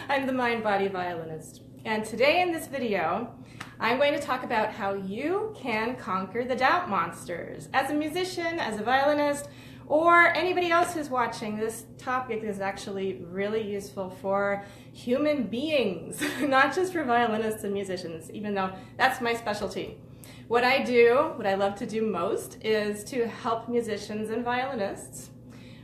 I'm the mind-body violinist, and today in this video I'm going to talk about how you can conquer the doubt monsters. As a musician, as a violinist, or anybody else who's watching, this topic is actually really useful for human beings, not just for violinists and musicians, even though that's my specialty. What I do, what I love to do most, is to help musicians and violinists.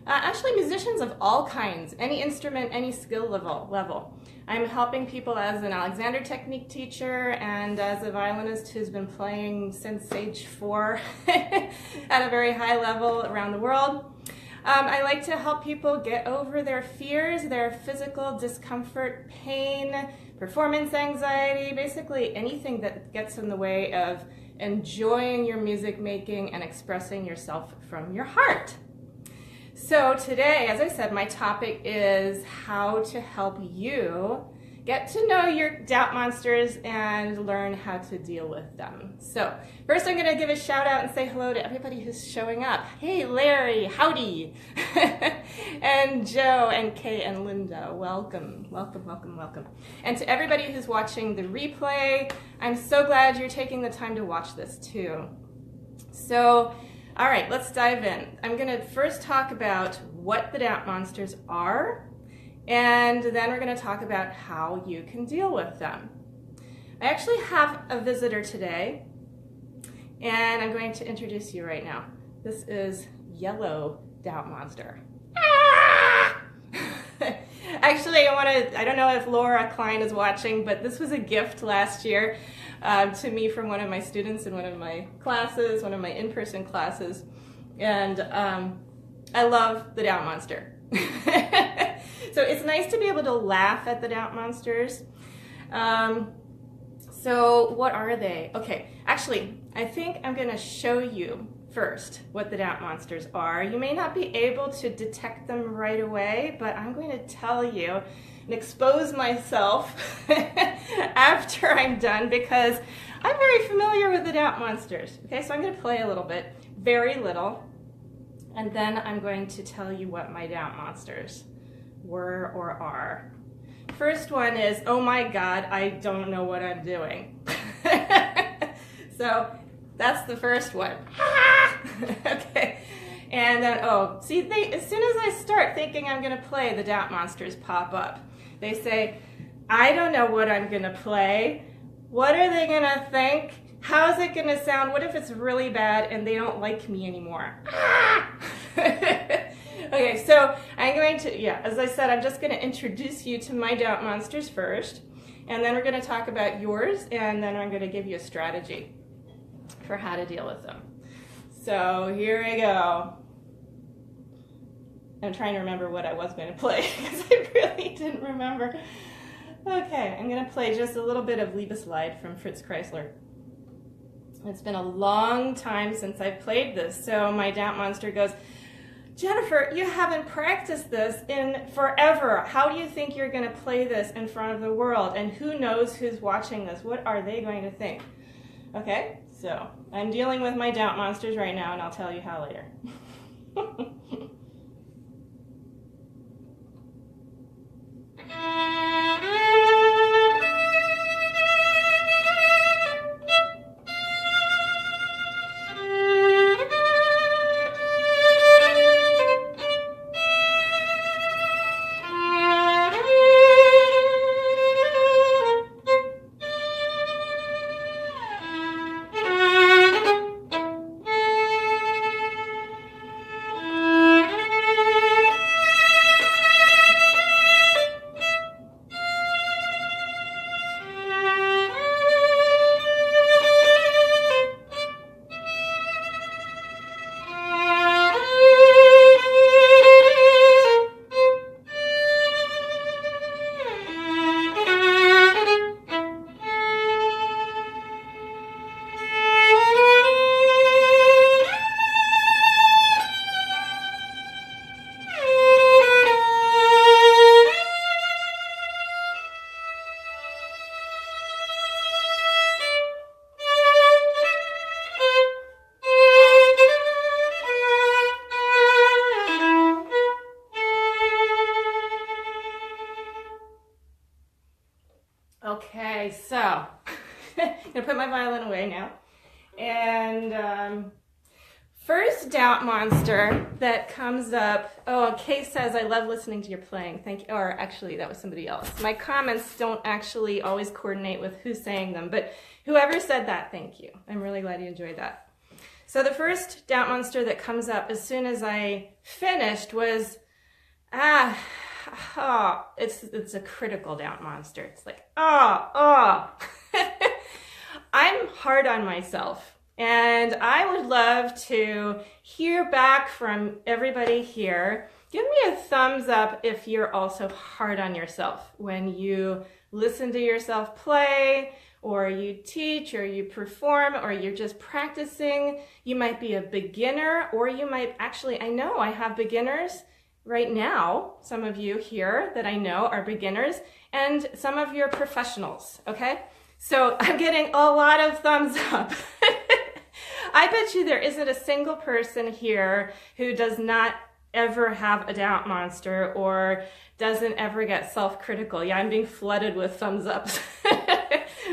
Actually, musicians of all kinds, any instrument, any skill level. I'm helping people as an Alexander technique teacher and as a violinist who's been playing since age 4 at a very high level around the world. I like to help people get over their fears, their physical discomfort, pain, performance anxiety, basically anything that gets in the way of enjoying your music making and expressing yourself from your heart. So today, as I said, my topic is how to help you get to know your doubt monsters and learn how to deal with them. So first I'm going to give a shout out and say hello to everybody who's showing up. Hey Larry, howdy. And Joe and Kay and Linda, welcome, welcome, welcome, welcome. And to everybody who's watching the replay, I'm so glad you're taking the time to watch this too. So all right, let's dive in. I'm going to first talk about what the doubt monsters are, and then we're going to talk about how you can deal with them. I actually have a visitor today, and I'm going to introduce you right now. This is Yellow Doubt Monster. Actually, I don't know if Laura Klein is watching, but this was a gift last year to me from one of my students in one of my classes, one of my in-person classes, and I love the doubt monster. So it's nice to be able to laugh at the doubt monsters. So what are they? Okay, actually, I think I'm going to show you first what the doubt monsters are. You may not be able to detect them right away, but I'm going to tell you and expose myself after I'm done because I'm very familiar with the doubt monsters. Okay, so I'm going to play a little bit, very little, and then I'm going to tell you what my doubt monsters were or are. First one is, oh my God, I don't know what I'm doing. So that's the first one. Okay, and then, oh, see, as soon as I start thinking I'm going to play, the doubt monsters pop up. They say, I don't know what I'm going to play. What are they going to think? How's it going to sound? What if it's really bad and they don't like me anymore? Okay, so I'm going to, as I said, I'm just going to introduce you to my doubt monsters first, and then we're going to talk about yours, and then I'm going to give you a strategy for how to deal with them. So here we go. I'm trying to remember what I was going to play because I really didn't remember. Okay, I'm going to play just a little bit of Liebeslied from Fritz Kreisler. It's been a long time since I've played this, so my doubt monster goes, Jennifer, you haven't practiced this in forever. How do you think you're going to play this in front of the world? And who knows who's watching this? What are they going to think? Okay, so I'm dealing with my doubt monsters right now, and I'll tell you how later. Okay, so I'm gonna put my violin away now. And first doubt monster that comes up, oh, Kay says, I love listening to your playing. Thank you. Or actually, that was somebody else. My comments don't actually always coordinate with who's saying them, but whoever said that, thank you. I'm really glad you enjoyed that. So the first doubt monster that comes up as soon as I finished was, it's a critical doubt monster. It's like, I'm hard on myself, and I would love to hear back from everybody here. Give me a thumbs up if you're also hard on yourself when you listen to yourself play, or you teach, or you perform, or you're just practicing. You might be a beginner, or you might actually, I know I have beginners right now. Some of you here that I know are beginners, and some of you are professionals, okay? So I'm getting a lot of thumbs up. I bet you there isn't a single person here who does not ever have a doubt monster or doesn't ever get self-critical. Yeah, I'm being flooded with thumbs ups.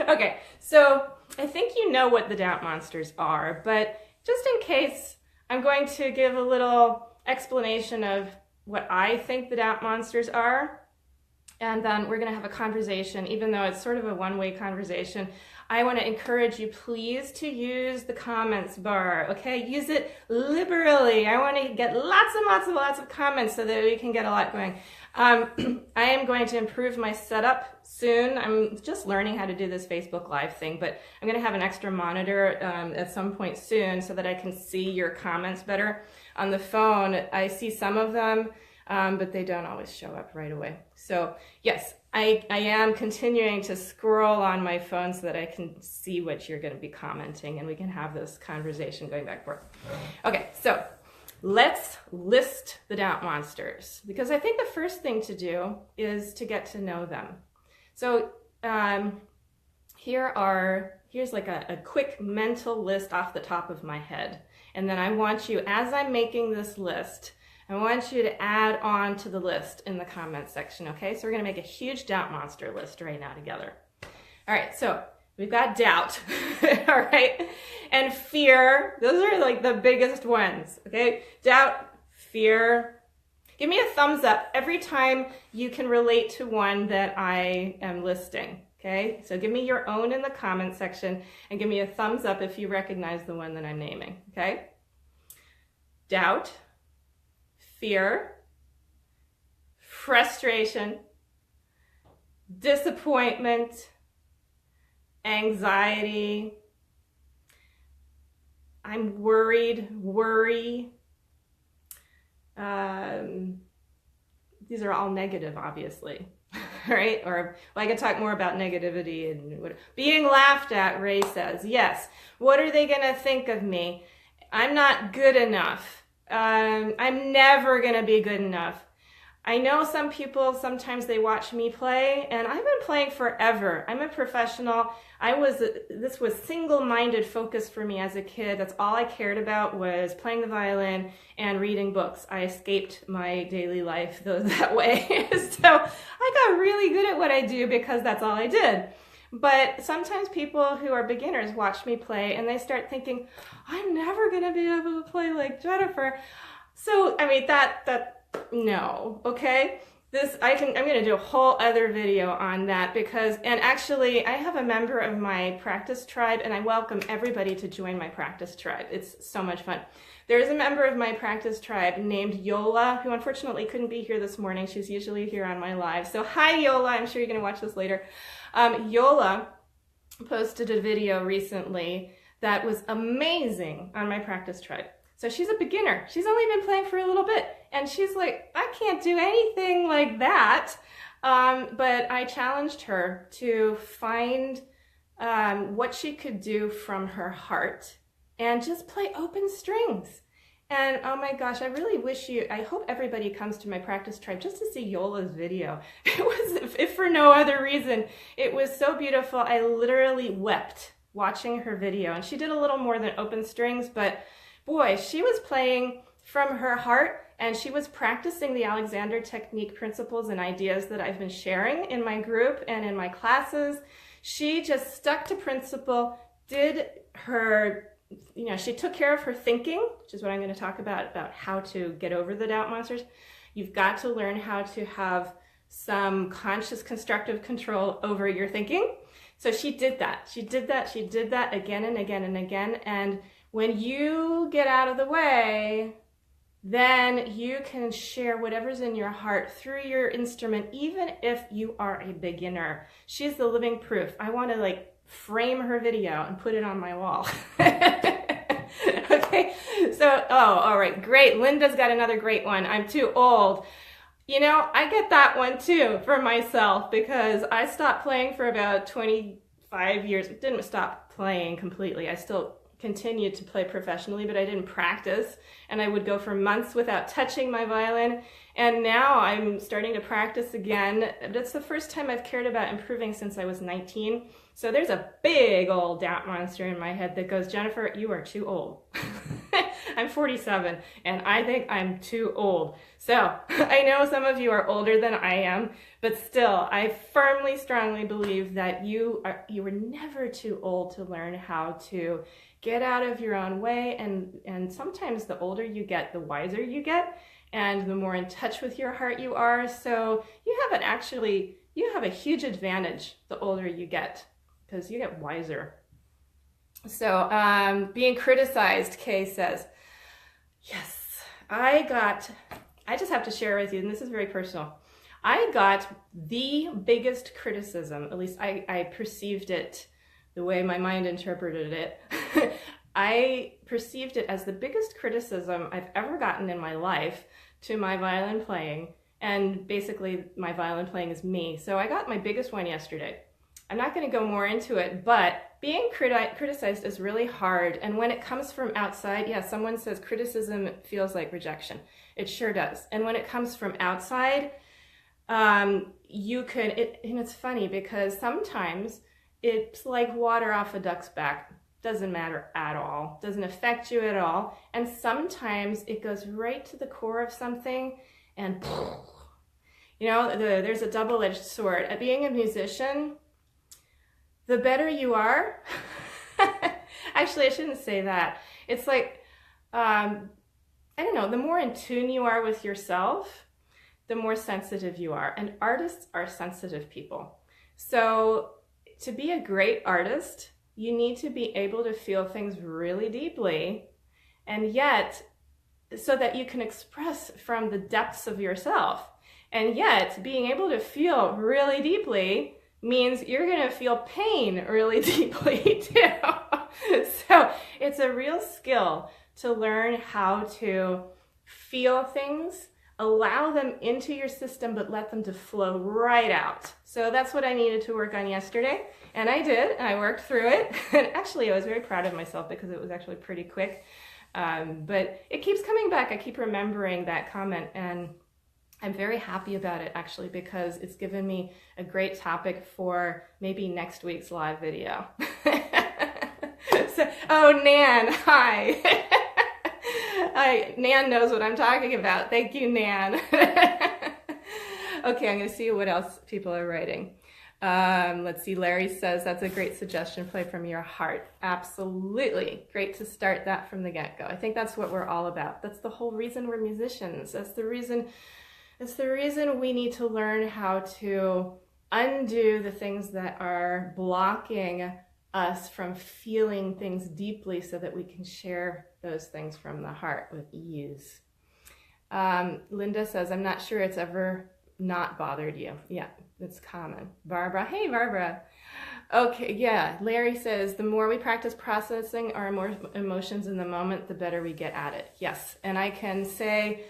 Okay, so I think you know what the doubt monsters are, but just in case, I'm going to give a little explanation of what I think the doubt monsters are, and then we're going to have a conversation. Even though it's sort of a one-way conversation, I want to encourage you, please, to use the comments bar, okay? Use it liberally. I want to get lots of comments so that we can get a lot going. I am going to improve my setup soon. I'm just learning how to do this Facebook Live thing, but I'm going to have an extra monitor at some point soon so that I can see your comments better. On the phone, I see some of them, but they don't always show up right away. So yes, I am continuing to scroll on my phone so that I can see what you're going to be commenting, and we can have this conversation going back and forth. Okay, so let's list the doubt monsters, because I think the first thing to do is to get to know them. So here's like a quick mental list off the top of my head. And then I want you, as I'm making this list, I want you to add on to the list in the comments section, okay? So we're gonna make a huge doubt monster list right now together. All right, so we've got doubt, all right? And fear, those are like the biggest ones, okay? Doubt, fear. Give me a thumbs up every time you can relate to one that I am listing, okay? So give me your own in the comment section, and give me a thumbs up if you recognize the one that I'm naming, okay? Doubt, fear, frustration, disappointment, anxiety, I'm worried, worry. These are all negative, obviously, right? Or well, I could talk more about negativity and being laughed at, Ray says. Yes. What are they going to think of me? I'm not good enough. I'm never going to be good enough. I know some people, sometimes they watch me play, and I've been playing forever. I'm a professional. This was single-minded focus for me as a kid. That's all I cared about, was playing the violin and reading books. I escaped my daily life that way. So I got really good at what I do because that's all I did. But sometimes people who are beginners watch me play and they start thinking, I'm never going to be able to play like Jennifer. So, I mean, no, okay? I'm going to do a whole other video on that and actually I have a member of my practice tribe, and I welcome everybody to join my practice tribe. It's so much fun. There's a member of my practice tribe named Yola, who unfortunately couldn't be here this morning. She's usually here on my live. So hi, Yola. I'm sure you're going to watch this later. Yola posted a video recently that was amazing on my practice tribe. So she's a beginner. She's only been playing for a little bit. And she's like, I can't do anything like that. But I challenged her to find what she could do from her heart and just play open strings. And oh my gosh, I really wish I hope everybody comes to my practice tribe just to see Yola's video. It was, if for no other reason, it was so beautiful. I literally wept watching her video. And she did a little more than open strings, but boy, she was playing from her heart, and she was practicing the Alexander technique principles and ideas that I've been sharing in my group and in my classes. She just stuck to principle, did her, she took care of her thinking, which is what I'm going to talk about how to get over the doubt monsters. You've got to learn how to have some conscious constructive control over your thinking. So she did that. She did that again and again and again. And when you get out of the way, then you can share whatever's in your heart through your instrument, even if you are a beginner. She's the living proof. I want to frame her video and put it on my wall. Okay, so, all right, great. Linda's got another great one. I'm too old. I get that one too for myself, because I stopped playing for about 25 years. I didn't stop playing completely. I still continued to play professionally, but I didn't practice, and I would go for months without touching my violin. And now I'm starting to practice again. That's the first time I've cared about improving since I was 19. So there's a big old doubt monster in my head that goes, Jennifer, you are too old. I'm 47 and I think I'm too old. So I know some of you are older than I am, but still, I firmly, strongly believe that you were never too old to learn how to get out of your own way. And sometimes the older you get, the wiser you get, and the more in touch with your heart you are. So you have a huge advantage the older you get, because you get wiser. So being criticized, Kay says, yes, I just have to share with you, and this is very personal. I got the biggest criticism, at least I perceived it the way my mind interpreted it. I perceived it as the biggest criticism I've ever gotten in my life to my violin playing. And basically my violin playing is me. So I got my biggest one yesterday. I'm not going to go more into it, but being criticized is really hard. And when it comes from outside, yeah, someone says criticism feels like rejection. It sure does. And when it comes from outside, and it's funny because sometimes it's like water off a duck's back. Doesn't matter at all. Doesn't affect you at all. And sometimes it goes right to the core of something and, there's a double-edged sword. At being a musician, the better you are, actually I shouldn't say that. It's like, I don't know, the more in tune you are with yourself, the more sensitive you are. And artists are sensitive people. So to be a great artist, you need to be able to feel things really deeply, and yet, so that you can express from the depths of yourself. And yet, being able to feel really deeply means you're going to feel pain really deeply too. So it's a real skill to learn how to feel things, allow them into your system, but let them to flow right out. So that's what I needed to work on yesterday. And I did, and I worked through it. And actually, I was very proud of myself because it was actually pretty quick. But it keeps coming back. I keep remembering that comment, and I'm very happy about it, actually, because it's given me a great topic for maybe next week's live video. Nan, hi. Nan knows what I'm talking about. Thank you, Nan. Okay, I'm going to see what else people are writing. Let's see, Larry says, that's a great suggestion, play from your heart. Absolutely. Great to start that from the get-go. I think that's what we're all about. That's the whole reason we're musicians. That's the reason we need to learn how to undo the things that are blocking us from feeling things deeply so that we can share those things from the heart with ease. Linda says, I'm not sure it's ever not bothered you. Yeah, it's common. Barbara, hey Barbara. Okay, yeah, Larry says, the more we practice processing our emotions in the moment, the better we get at it. Yes, and I can say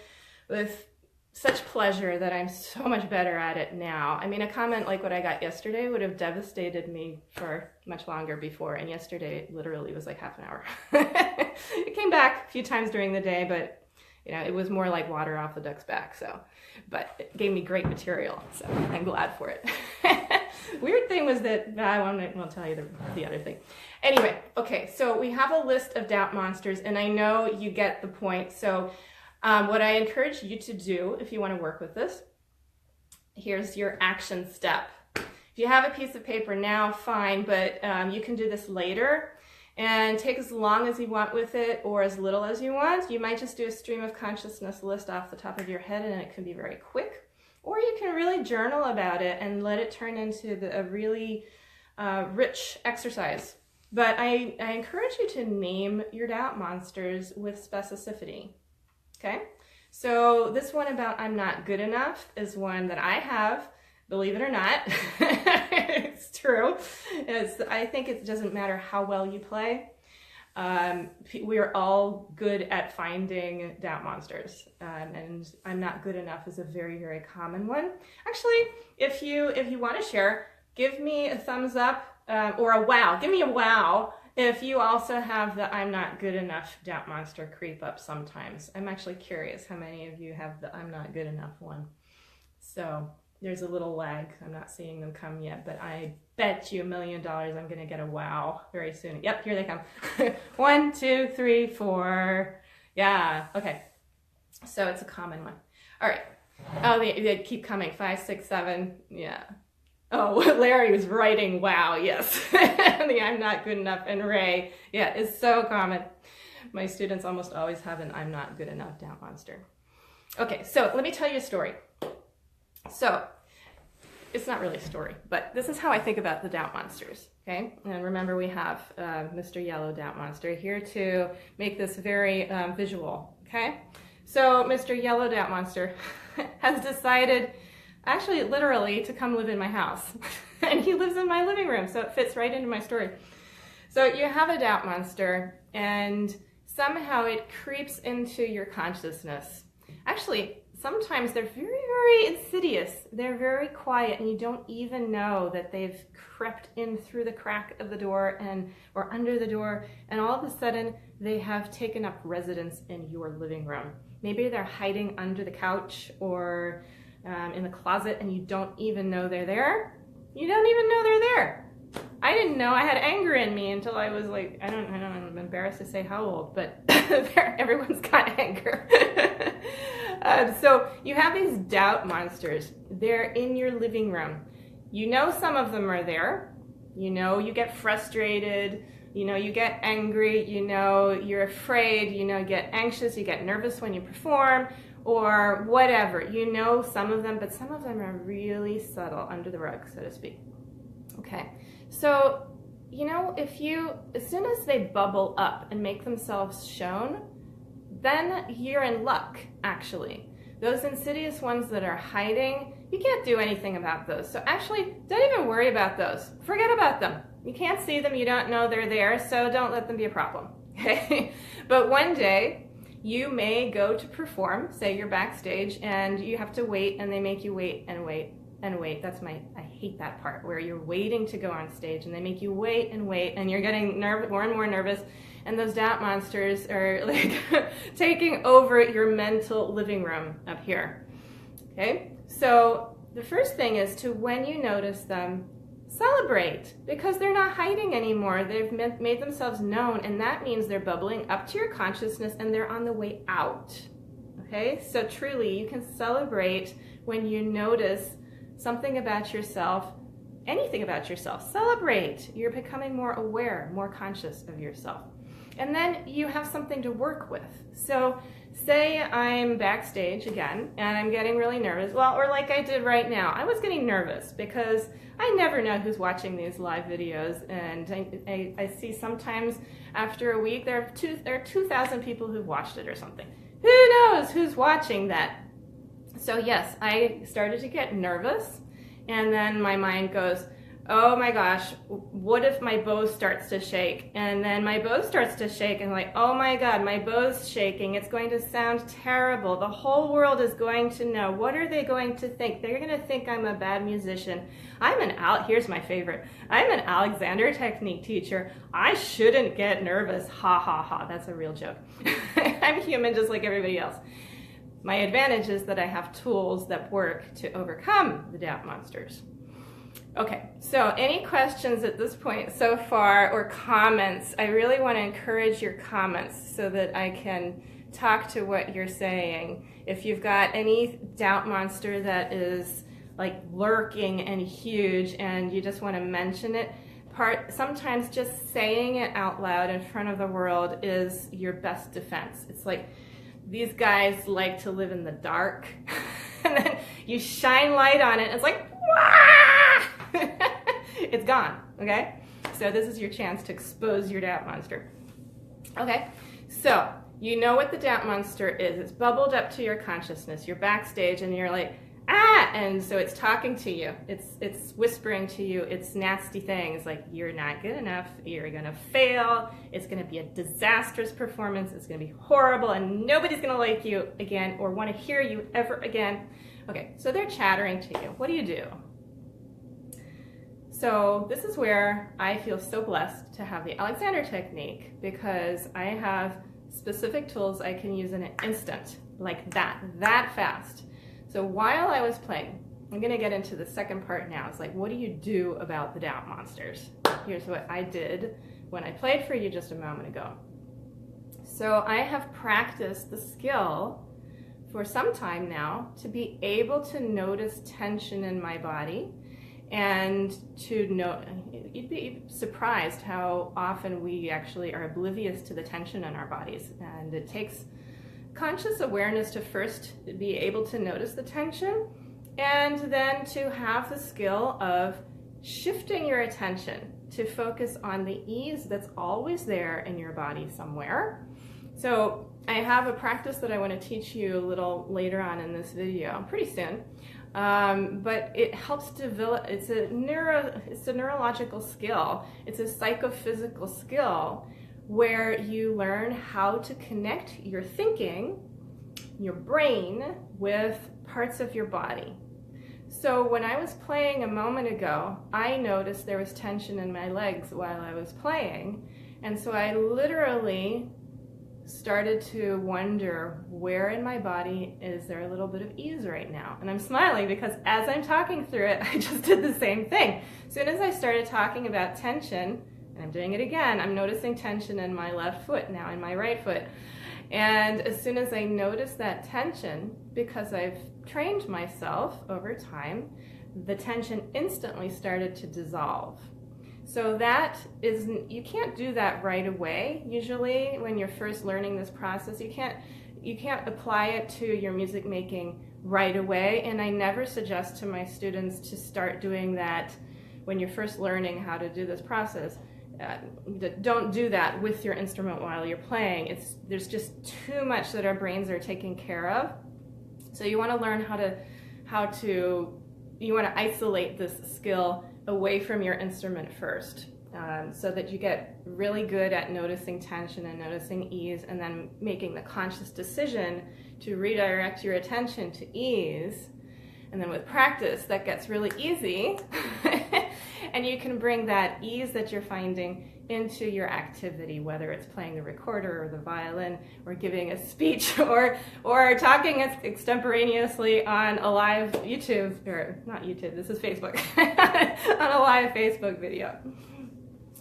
with such pleasure that I'm so much better at it now. I mean, a comment like what I got yesterday would have devastated me for much longer before, and yesterday literally was like half an hour. It came back a few times during the day, but it was more like water off the duck's back. But it gave me great material, so I'm glad for it. Weird thing was that I won't tell you the other thing. Anyway, okay, so we have a list of doubt monsters, and I know you get the point. So What I encourage you to do if you want to work with this, here's your action step. If you have a piece of paper now, fine, but you can do this later and take as long as you want with it or as little as you want. You might just do a stream of consciousness list off the top of your head and it can be very quick. Or you can really journal about it and let it turn into a really rich exercise. But I encourage you to name your doubt monsters with specificity, okay? So this one about I'm not good enough is one that I have, believe it or not. It's true. I think it doesn't matter how well you play. We are all good at finding doubt monsters, and I'm not good enough is a very, very common one. Actually, if you want to share, give me a thumbs up or a wow. Give me a wow if you also have the I'm not good enough doubt monster creep up sometimes. I'm actually curious how many of you have the I'm not good enough one. So there's a little lag. I'm not seeing them come yet, but I bet you $1 million I'm going to get a wow very soon. Yep, here they come. 1, 2, 3, 4. Yeah, okay. So it's a common one. All right. Oh, they keep coming. 5, 6, 7. Yeah. Oh, Larry was writing wow, yes. The I'm not good enough, and Ray, yeah, it's so common. My students almost always have an I'm not good enough doubt monster. Okay, so let me tell you a story. So, it's not really a story, but this is how I think about the doubt monsters, okay? And remember we have Mr. Yellow Doubt Monster here to make this very visual, okay? So, Mr. Yellow Doubt Monster has decided, actually literally, to come live in my house. And he lives in my living room, so it fits right into my story. So you have a doubt monster, and somehow it creeps into your consciousness. Actually, sometimes they're very, very insidious. They're very quiet, and you don't even know that they've crept in through the crack of the door or under the door, and all of a sudden they have taken up residence in your living room. Maybe they're hiding under the couch or in the closet, and you don't even know they're there. You don't even know they're there. I didn't know I had anger in me until I was like, I don't know, I'm embarrassed to say how old, but everyone's got anger. So you have these doubt monsters. They're in your living room. You know some of them are there. You know you get frustrated. You know you get angry. You know you're afraid. You know you get anxious. You get nervous when you perform or whatever. You know some of them, but some of them are really subtle, under the rug, so to speak. Okay, so, you know, as soon as they bubble up and make themselves shown, then you're in luck, actually. Those insidious ones that are hiding, you can't do anything about those. So actually, don't even worry about those. Forget about them. You can't see them, you don't know they're there, so don't let them be a problem, okay? But one day, you may go to perform, say you're backstage, and you have to wait, and they make you wait and wait and wait. I hate that part, where you're waiting to go on stage, and they make you wait, and you're getting more and more nervous, and those doubt monsters are like taking over your mental living room up here, okay? So the first thing is to, when you notice them, celebrate, because they're not hiding anymore. They've made themselves known, and that means they're bubbling up to your consciousness and they're on the way out. Okay, so truly you can celebrate when you notice something about yourself, anything about yourself. Celebrate. You're becoming more aware, more conscious of yourself. And then you have something to work with. So say I'm backstage again and I'm getting really nervous. Well, or like I did right now, I was getting nervous because I never know who's watching these live videos, and I see sometimes after a week there are 2,000 people who've watched it or something. Who knows who's watching that? So yes, I started to get nervous, and then my mind goes, oh my gosh, what if my bow starts to shake? And then my bow starts to shake, and like, oh my God, my bow's shaking. It's going to sound terrible. The whole world is going to know. What are they going to think? They're going to think I'm a bad musician. Here's my favorite. I'm an Alexander technique teacher. I shouldn't get nervous. Ha ha ha. That's a real joke. I'm human just like everybody else. My advantage is that I have tools that work to overcome the doubt monsters. Okay, so any questions at this point so far, or comments? I really want to encourage your comments so that I can talk to what you're saying. If you've got any doubt monster that is like lurking and huge and you just want to mention it, sometimes just saying it out loud in front of the world is your best defense. It's like these guys like to live in the dark and then you shine light on it and it's like, wah! It's gone, okay? So this is your chance to expose your doubt monster. Okay, so you know what the doubt monster is. It's bubbled up to your consciousness. You're backstage and you're like, ah, and so it's talking to you. It's whispering to you. It's nasty things like you're not good enough, you're gonna fail, it's gonna be a disastrous performance, it's gonna be horrible, and nobody's gonna like you again or want to hear you ever again. Okay, so they're chattering to you. What do? So this is where I feel so blessed to have the Alexander technique, because I have specific tools I can use in an instant, like that fast. So while I was playing, I'm going to get into the second part now. It's like, what do you do about the doubt monsters? Here's what I did when I played for you just a moment ago. So I have practiced the skill for some time now to be able to notice tension in my body and to know, you'd be surprised how often we actually are oblivious to the tension in our bodies. And it takes conscious awareness to first be able to notice the tension and then to have the skill of shifting your attention to focus on the ease that's always there in your body somewhere. So I have a practice that I want to teach you a little later on in this video, pretty soon. But it helps develop, it's a neurological skill, it's a psychophysical skill where you learn how to connect your thinking, your brain, with parts of your body. So when I was playing a moment ago, I noticed there was tension in my legs while I was playing, and so I literally started to wonder, where in my body is there a little bit of ease right now? And I'm smiling because as I'm talking through it, I just did the same thing. As soon as I started talking about tension, and I'm doing it again, I'm noticing tension in my left foot now, in my right foot. And as soon as I noticed that tension, because I've trained myself over time, the tension instantly started to dissolve. So that is, you can't do that right away. Usually when you're first learning this process, you can't apply it to your music making right away. And I never suggest to my students to start doing that when you're first learning how to do this process. Don't do that with your instrument while you're playing. There's just too much that our brains are taking care of. So you want to learn you want to isolate this skill away from your instrument first, so that you get really good at noticing tension and noticing ease, and then making the conscious decision to redirect your attention to ease. And then with practice, that gets really easy. And you can bring that ease that you're finding into your activity, whether it's playing the recorder or the violin or giving a speech or talking extemporaneously on a live YouTube, or not YouTube, this is Facebook, on a live Facebook video.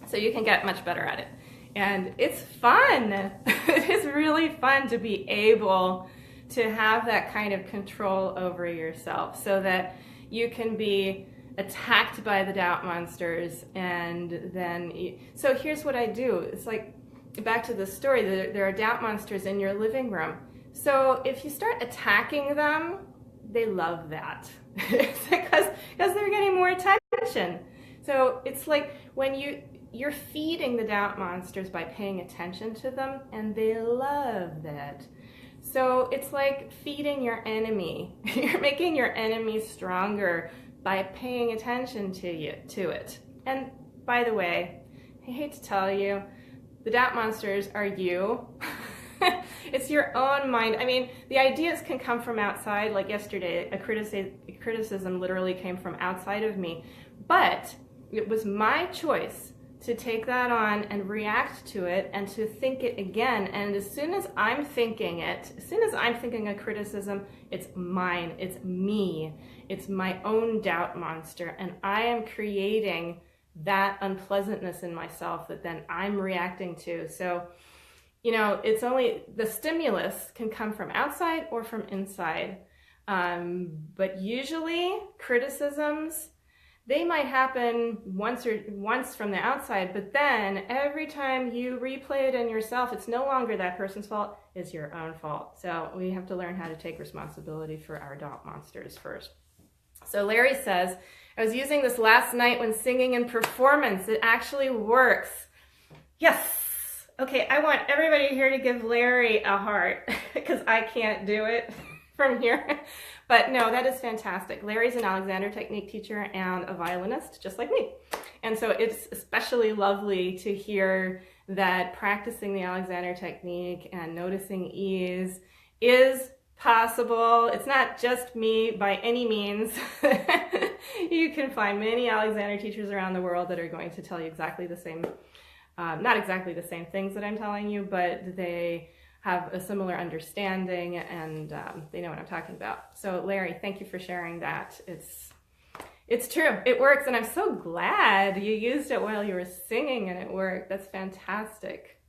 So you can get much better at it. And it's fun. It is really fun to be able to have that kind of control over yourself so that you can be attacked by the doubt monsters. And then, so here's what I do. It's like, back to the story, there are doubt monsters in your living room. So if you start attacking them, they love that. It's because they're getting more attention. So it's like when you're feeding the doubt monsters by paying attention to them, and they love that. So it's like feeding your enemy. You're making your enemy stronger by paying attention to it. And by the way, I hate to tell you, the doubt monsters are you. It's your own mind. I mean, the ideas can come from outside. Like yesterday, a criticism literally came from outside of me. But it was my choice to take that on and react to it and to think it again. And as soon as I'm thinking it, as soon as I'm thinking a criticism, it's mine, it's me, it's my own doubt monster. And I am creating that unpleasantness in myself that then I'm reacting to. So it's only the stimulus can come from outside or from inside. But usually criticisms, they might happen once from the outside, but then every time you replay it in yourself, it's no longer that person's fault, it's your own fault. So we have to learn how to take responsibility for our doubt monsters first. So Larry says, I was using this last night when singing in performance. It actually works. Yes. Okay, I want everybody here to give Larry a heart because I can't do it from here. But no, that is fantastic. Larry's an Alexander Technique teacher and a violinist, just like me. And so it's especially lovely to hear that practicing the Alexander Technique and noticing ease is possible. It's not just me by any means. You can find many Alexander teachers around the world that are going to tell you exactly the same, not exactly the same things that I'm telling you, but they have a similar understanding and they know what I'm talking about. So Larry, thank you for sharing that. It's true, it works, and I'm so glad you used it while you were singing and it worked. That's fantastic.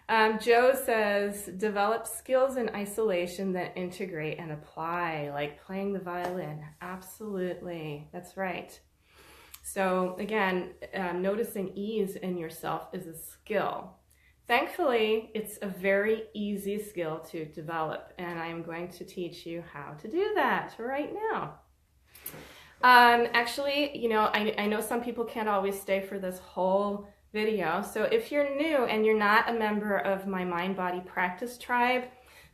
Joe says, develop skills in isolation that integrate and apply, like playing the violin. Absolutely, that's right. So again, noticing ease in yourself is a skill. Thankfully, it's a very easy skill to develop, and I'm going to teach you how to do that right now. Actually, I know some people can't always stay for this whole video, so if you're new and you're not a member of my mind-body practice tribe,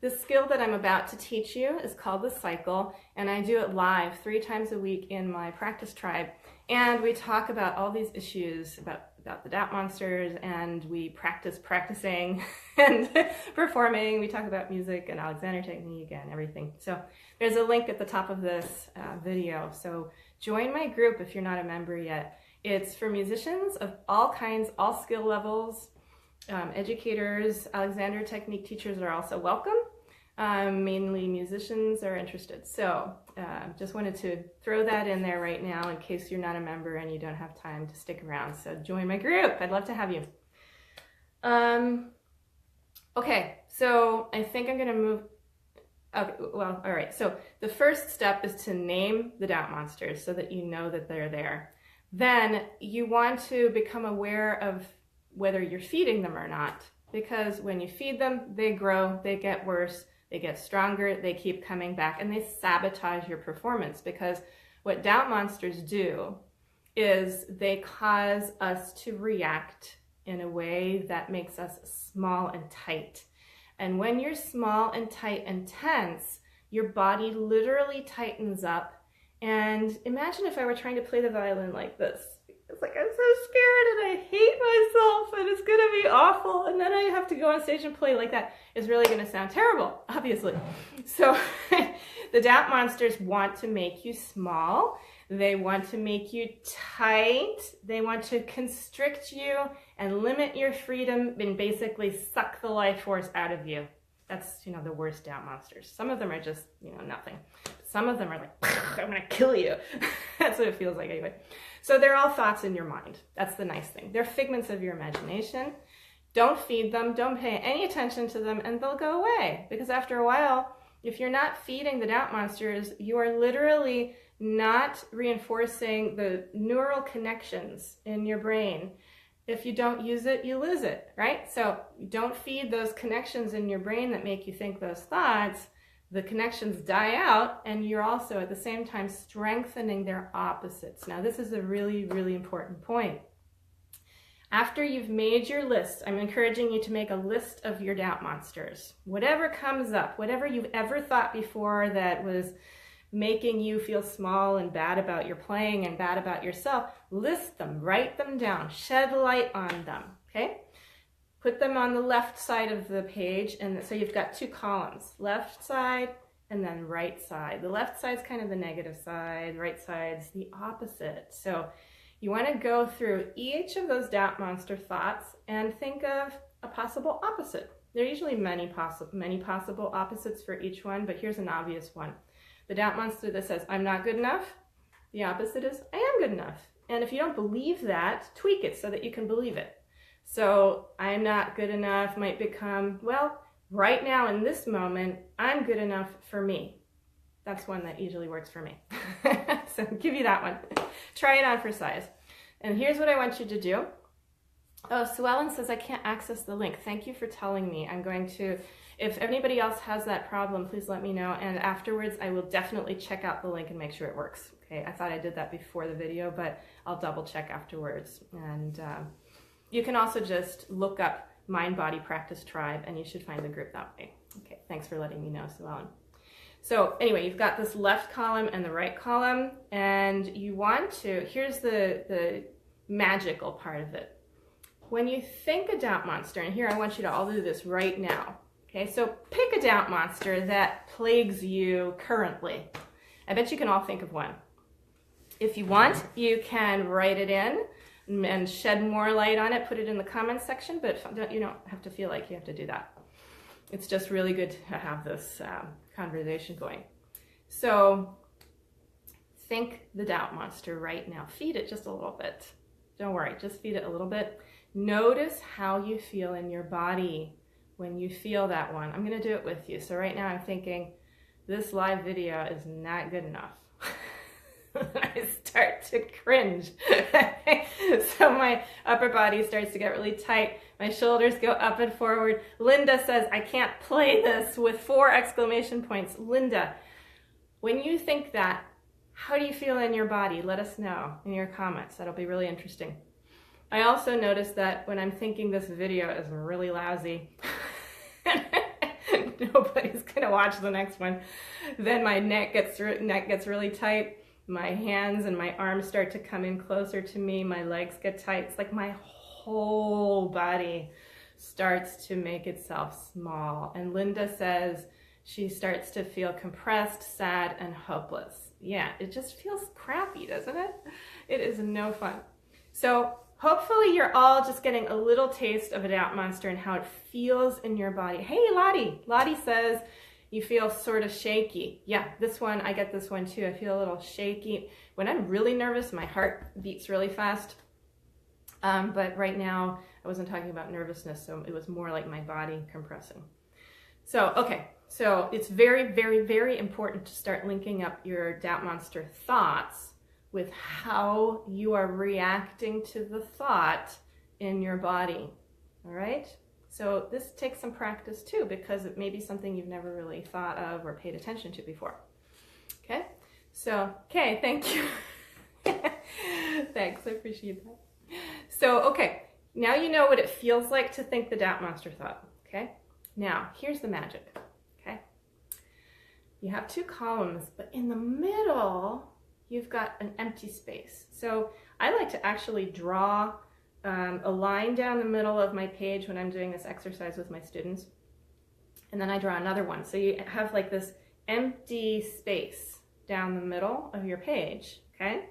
the skill that I'm about to teach you is called the cycle, and I do it live 3 times a week in my practice tribe, and we talk about all these issues about the doubt monsters, and we practice practicing and performing. We talk about music and Alexander Technique and everything. So there's a link at the top of this video. So join my group if you're not a member yet. It's for musicians of all kinds, all skill levels, educators, Alexander Technique teachers are also welcome. Mainly musicians are interested. So just wanted to throw that in there right now in case you're not a member and you don't have time to stick around. So join my group. I'd love to have you. Okay, so I think I'm going to move. Okay, well, all right. So the first step is to name the doubt monsters so that you know that they're there. Then you want to become aware of whether you're feeding them or not, because when you feed them, they grow, they get worse, they get stronger, they keep coming back, and they sabotage your performance, because what doubt monsters do is they cause us to react in a way that makes us small and tight. And when you're small and tight and tense, your body literally tightens up. And imagine if I were trying to play the violin like this. It's like, I'm so scared and I hate myself and it's gonna be awful, and then I have to go on stage and play like that. It's really gonna sound terrible, obviously. So the doubt monsters want to make you small. They want to make you tight. They want to constrict you and limit your freedom and basically suck the life force out of you. That's, the worst doubt monsters. Some of them are just, nothing. Some of them are like, I'm gonna kill you. That's what it feels like anyway. So they're all thoughts in your mind. That's the nice thing. They're figments of your imagination. Don't feed them, don't pay any attention to them, and they'll go away. Because after a while, if you're not feeding the doubt monsters, you are literally not reinforcing the neural connections in your brain. If you don't use it, you lose it, right? So don't feed those connections in your brain that make you think those thoughts. The connections die out, and you're also at the same time strengthening their opposites. Now, this is a really, really important point. After you've made your list, I'm encouraging you to make a list of your doubt monsters. Whatever comes up, whatever you've ever thought before that was making you feel small and bad about your playing and bad about yourself, list them, write them down, shed light on them, okay? Put them on the left side of the page, and so you've got 2 columns, left side and then right side. The left side's kind of the negative side, right side's the opposite. So you want to go through each of those doubt monster thoughts and think of a possible opposite. There are usually many possible opposites for each one, but here's an obvious one. The doubt monster that says, I'm not good enough, the opposite is, I am good enough. And if you don't believe that, tweak it so that you can believe it. So I'm not good enough might become, well, right now in this moment, I'm good enough for me. That's one that usually works for me. So I'll give you that one. Try it on for size. And here's what I want you to do. Oh, Sue Ellen says, I can't access the link. Thank you for telling me. I'm going to, if anybody else has that problem, please let me know. And afterwards, I will definitely check out the link and make sure it works. Okay, I thought I did that before the video, but I'll double check afterwards. And you can also just look up Mind Body Practice Tribe and you should find the group that way. Okay, thanks for letting me know, Sue Ellen. So anyway, you've got this left column and the right column, and you want to, here's the magical part of it. When you think a doubt monster, and here I want you to all do this right now. Okay, so pick a doubt monster that plagues you currently. I bet you can all think of one. If you want, you can write it in and shed more light on it, put it in the comments section, but you don't have to feel like you have to do that. It's just really good to have this conversation going. So think the doubt monster right now. Feed it just a little bit. Don't worry, just feed it a little bit. Notice how you feel in your body when you feel that one. I'm going to do it with you. So right now I'm thinking, this live video is not good enough. I start to cringe. So my upper body starts to get really tight. My shoulders go up and forward. Linda says, I can't play this with 4 exclamation points. Linda, when you think that, how do you feel in your body? Let us know in your comments. That'll be really interesting. I also noticed that when I'm thinking this video is really lousy, nobody's gonna watch the next one, then my neck gets really tight. My hands and my arms start to come in closer to me. My legs get tight. It's like my whole body starts to make itself small. And Linda says she starts to feel compressed, sad, and hopeless. Yeah, it just feels crappy, doesn't it? It is no fun. So hopefully you're all just getting a little taste of a doubt monster and how it feels in your body. Hey, Lottie. Lottie says, you feel sort of shaky. Yeah, this one, I get this one too. I feel a little shaky. When I'm really nervous, my heart beats really fast. But right now, I wasn't talking about nervousness, so it was more like my body compressing. So, okay, so it's very, very, very important to start linking up your doubt monster thoughts with how you are reacting to the thought in your body, all right? So this takes some practice too, because it may be something you've never really thought of or paid attention to before. Okay, so, okay, thank you. Thanks, I appreciate that. So, okay, now you know what it feels like to think the doubt monster thought, okay? Now, here's the magic, okay? You have 2 columns, but in the middle, you've got an empty space. So I like to actually draw a line down the middle of my page when I'm doing this exercise with my students. And then I draw another one. So you have like this empty space down the middle of your page, okay?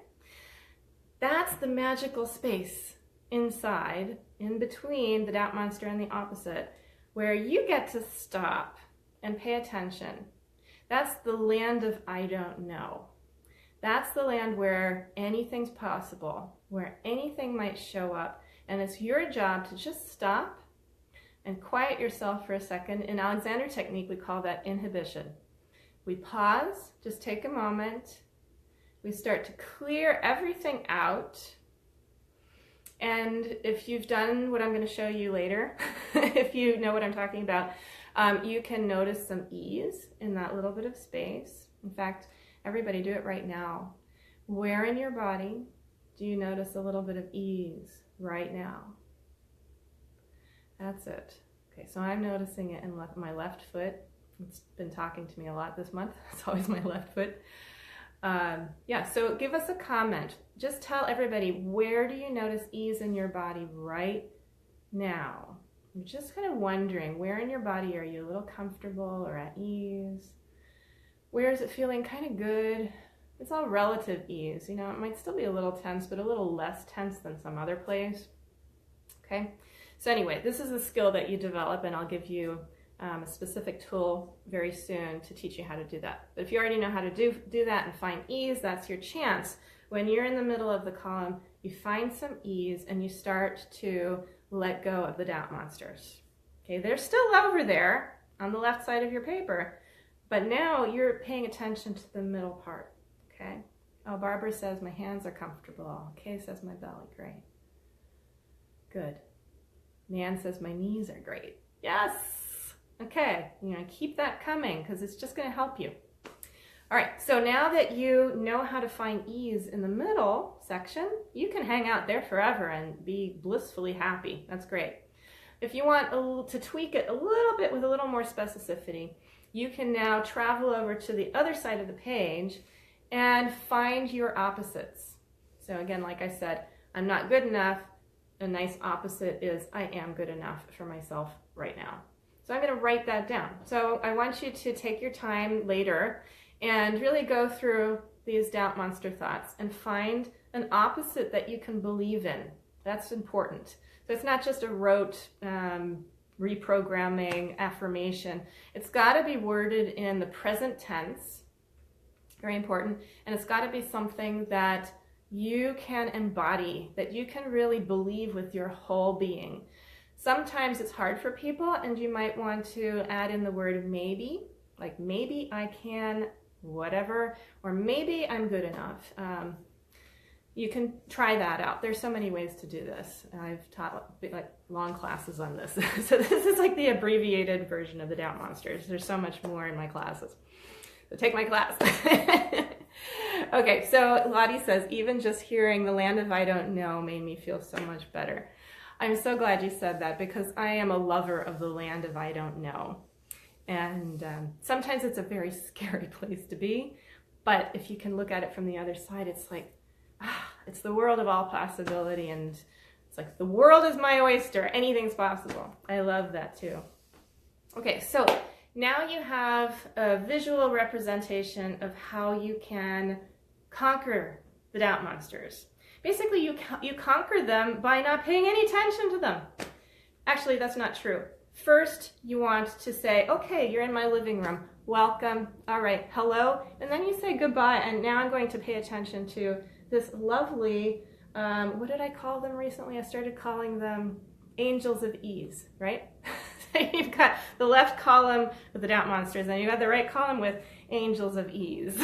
That's the magical space inside, in between the doubt monster and the opposite, where you get to stop and pay attention. That's the land of I don't know. That's the land where anything's possible, where anything might show up, and it's your job to just stop and quiet yourself for a second. In Alexander technique, we call that inhibition. We pause, just take a moment, we start to clear everything out, and if you've done what I'm going to show you later, if you know what I'm talking about, you can notice some ease in that little bit of space. In fact, everybody do it right now. Where in your body do you notice a little bit of ease right now? That's it. Okay, so I'm noticing it in my left foot. It's been talking to me a lot this month. It's always my left foot. Yeah, so give us a comment. Just tell everybody, where do you notice ease in your body right now? I'm just kind of wondering, where in your body are you a little comfortable or at ease? Where is it feeling kind of good? It's all relative ease. You know, it might still be a little tense, but a little less tense than some other place. Okay? So anyway, this is a skill that you develop, and I'll give you a specific tool very soon to teach you how to do that. But if you already know how to do that and find ease, that's your chance. When you're in the middle of the column, you find some ease and you start to let go of the doubt monsters. Okay, they're still over there on the left side of your paper, but now you're paying attention to the middle part, okay? Oh, Barbara says my hands are comfortable. Kay says my belly, great. Good. Nan says my knees are great. Yes! Okay, keep that coming because it's just going to help you. All right, so now that you know how to find ease in the middle section, you can hang out there forever and be blissfully happy. That's great. If you want to tweak it a little bit with a little more specificity, you can now travel over to the other side of the page and find your opposites. So again, like I said, I'm not good enough. A nice opposite is I am good enough for myself right now. So I'm going to write that down. So I want you to take your time later and really go through these doubt monster thoughts and find an opposite that you can believe in. That's important. So it's not just a rote reprogramming affirmation. It's got to be worded in the present tense, very important, and it's got to be something that you can embody, that you can really believe with your whole being. Sometimes it's hard for people, and you might want to add in the word maybe, like maybe I can whatever, or maybe I'm good enough. You can try that out. There's so many ways to do this. I've taught like long classes on this. So this is like the abbreviated version of the doubt monsters. There's so much more in my classes. So take my class. Okay, so Lottie says, even just hearing the land of I don't know made me feel so much better. I'm so glad you said that because I am a lover of the land of I don't know. And sometimes it's a very scary place to be, but if you can look at it from the other side, it's like, it's the world of all possibility, and it's like the world is my oyster, anything's possible. I love that too. Okay, so now you have a visual representation of how you can conquer the doubt monsters. Basically, you conquer them by not paying any attention to them. Actually, that's not true. First, you want to say, okay, you're in my living room. Welcome. All right, hello. And then you say goodbye. And now I'm going to pay attention to this lovely, what did I call them recently? I started calling them angels of ease, right? You've got the left column with the doubt monsters, and you've got the right column with angels of ease.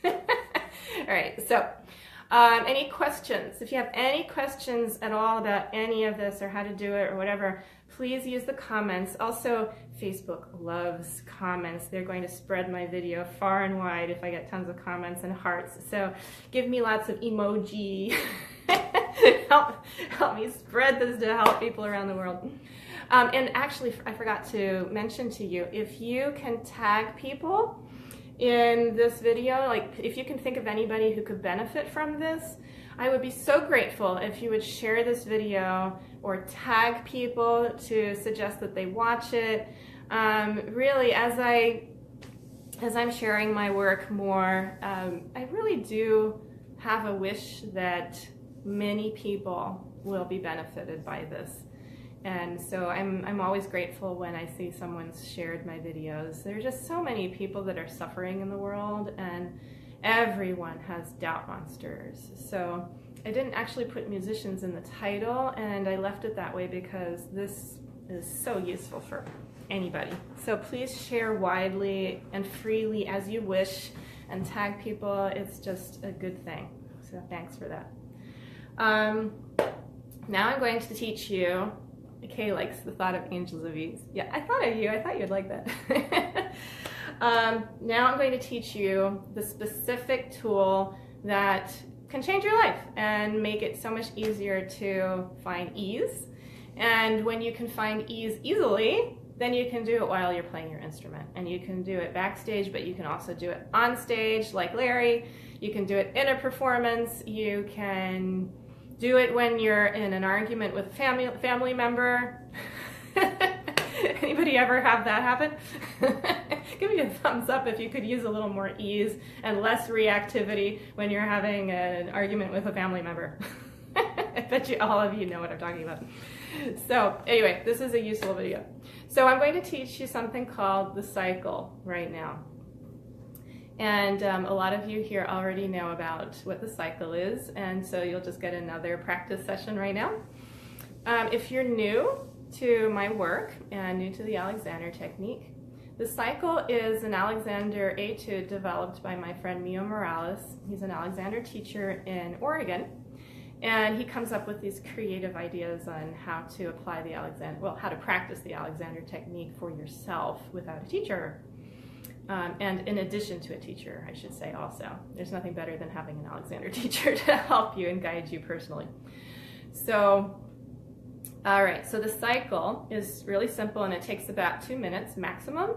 All right, so any questions? If you have any questions at all about any of this or how to do it or whatever, please use the comments. Also, Facebook loves comments. They're going to spread my video far and wide if I get tons of comments and hearts. So give me lots of emoji. help me spread this to help people around the world. And actually, I forgot to mention to you, if you can tag people in this video, like if you can think of anybody who could benefit from this, I would be so grateful if you would share this video or tag people to suggest that they watch it. Really, as I'm sharing my work more, I really do have a wish that many people will be benefited by this. And so I'm always grateful when I see someone's shared my videos. There are just so many people that are suffering in the world, and everyone has doubt monsters. So I didn't actually put musicians in the title, and I left it that way because this is so useful for anybody. So please share widely and freely as you wish and tag people. It's just a good thing. So thanks for that. Now I'm going to teach you. Kay likes the thought of angels of ease. Yeah, I thought of you. I thought you'd like that. Now I'm going to teach you the specific tool that can change your life and make it so much easier to find ease. And when you can find ease easily, then you can do it while you're playing your instrument. And you can do it backstage, but you can also do it on stage like Larry. You can do it in a performance. You can do it when you're in an argument with a family member. Anybody ever have that happen? Give me a thumbs up if you could use a little more ease and less reactivity when you're having an argument with a family member. I bet you all of you know what I'm talking about. So anyway, this is a useful video. So I'm going to teach you something called the cycle right now. And a lot of you here already know about what the cycle is, and so you'll just get another practice session right now. If you're new to my work and new to the Alexander technique, the cycle is an Alexander etude developed by my friend Mio Morales. He's an Alexander teacher in Oregon, and he comes up with these creative ideas on how to apply the how to practice the Alexander technique for yourself without a teacher. And in addition to a teacher, I should say also. There's nothing better than having an Alexander teacher to help you and guide you personally. So, all right, so the cycle is really simple and it takes about 2 minutes maximum.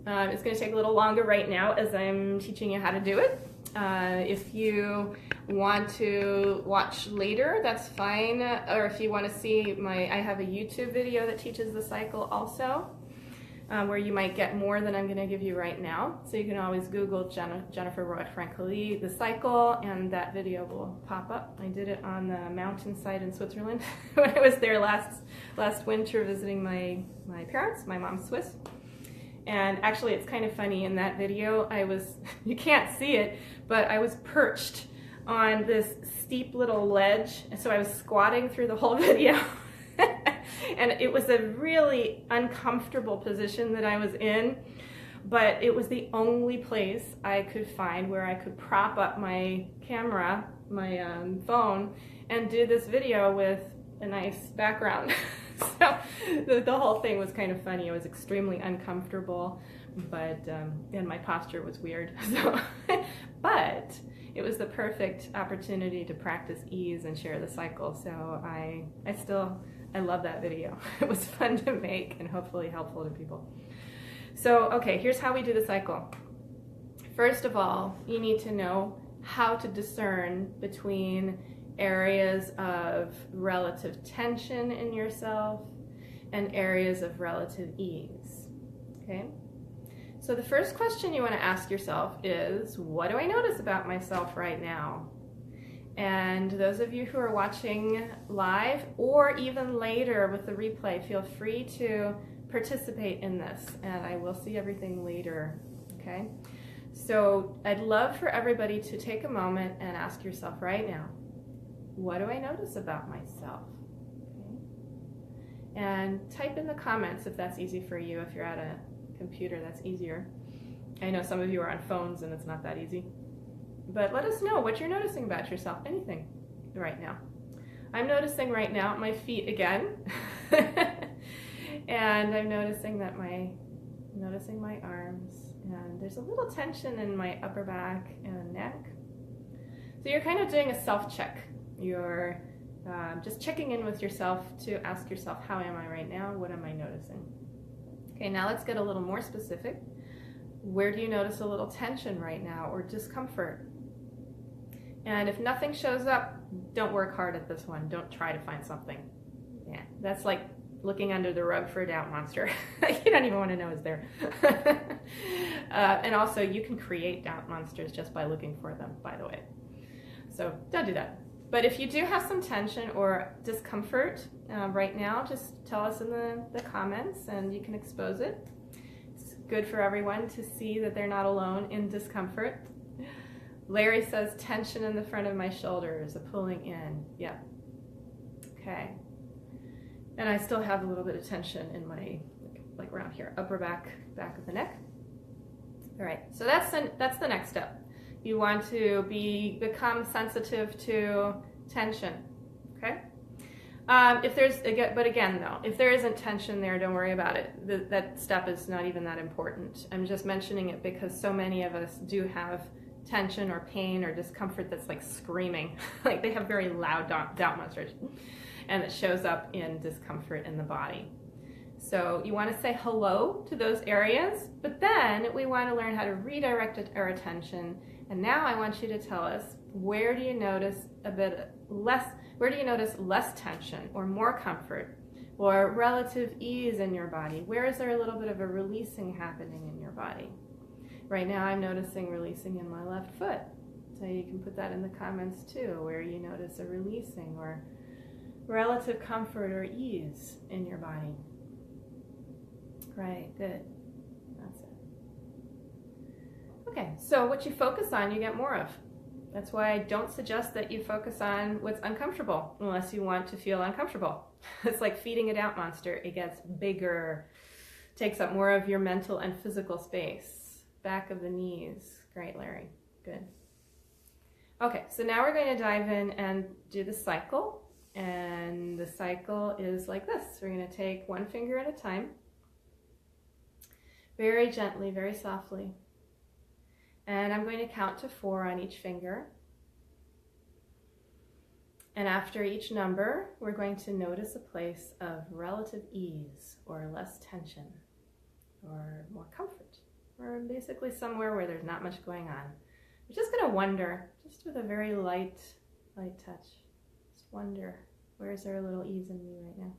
It's going to take a little longer right now as I'm teaching you how to do it. If you want to watch later, that's fine. Or if you want to see I have a YouTube video that teaches the cycle also. Where you might get more than I'm going to give you right now. So you can always Google Jennifer Roig-Francolí, the cycle, and that video will pop up. I did it on the mountainside in Switzerland when I was there last winter visiting my parents. My mom's Swiss. And actually it's kind of funny, in that video you can't see it, but I was perched on this steep little ledge, and so I was squatting through the whole video. And it was a really uncomfortable position that I was in, but it was the only place I could find where I could prop up my camera, my phone, and do this video with a nice background. So the whole thing was kind of funny. It was extremely uncomfortable, but and my posture was weird. So, but it was the perfect opportunity to practice ease and share the cycle. So I love that video. It was fun to make and hopefully helpful to people. So, okay, here's how we do the cycle. First of all, you need to know how to discern between areas of relative tension in yourself and areas of relative ease. Okay? So the first question you want to ask yourself is, what do I notice about myself right now? And those of you who are watching live or even later with the replay, feel free to participate in this, and I will see everything later, okay? So I'd love for everybody to take a moment and ask yourself right now, what do I notice about myself? Okay? And type in the comments if that's easy for you. If you're at a computer, that's easier. I know some of you are on phones and it's not that easy. But let us know what you're noticing about yourself, anything right now. I'm noticing right now my feet again. And I'm noticing that noticing my arms, and there's a little tension in my upper back and neck. So you're kind of doing a self-check. You're just checking in with yourself to ask yourself, how am I right now? What am I noticing? Okay, now let's get a little more specific. Where do you notice a little tension right now or discomfort? And if nothing shows up, don't work hard at this one. Don't try to find something. Yeah, that's like looking under the rug for a doubt monster. You don't even want to know it's there. And also, you can create doubt monsters just by looking for them, by the way. So don't do that. But if you do have some tension or discomfort right now, just tell us in the comments and you can expose it. It's good for everyone to see that they're not alone in discomfort. Larry says tension in the front of my shoulders, a pulling in. Yeah. Okay. And I still have a little bit of tension in my, like around here, upper back of the neck. All right. So that's the next step. You want to become sensitive to tension. Okay. If there isn't tension there, don't worry about it. That step is not even that important. I'm just mentioning it because so many of us do have tension or pain or discomfort that's like screaming. Like they have very loud doubt monsters, and it shows up in discomfort in the body. So you want to say hello to those areas, but then we want to learn how to redirect our attention. And now I want you to tell us, where do you notice less tension or more comfort or relative ease in your body? Where is there a little bit of a releasing happening in your body? Right now I'm noticing releasing in my left foot. So you can put that in the comments too, where you notice a releasing or relative comfort or ease in your body. Right, good. That's it. Okay, so what you focus on, you get more of. That's why I don't suggest that you focus on what's uncomfortable unless you want to feel uncomfortable. It's like feeding a doubt monster. It gets bigger, takes up more of your mental and physical space. Back of the knees. Great, Larry. Good. Okay, so now we're going to dive in and do the cycle. And the cycle is like this. We're going to take one finger at a time, very gently, very softly. And I'm going to count to 4 on each finger. And after each number, we're going to notice a place of relative ease or less tension or more comfort, or basically somewhere where there's not much going on. We're just going to wonder, just with a very light touch, just wonder, where is there a little ease in me right now?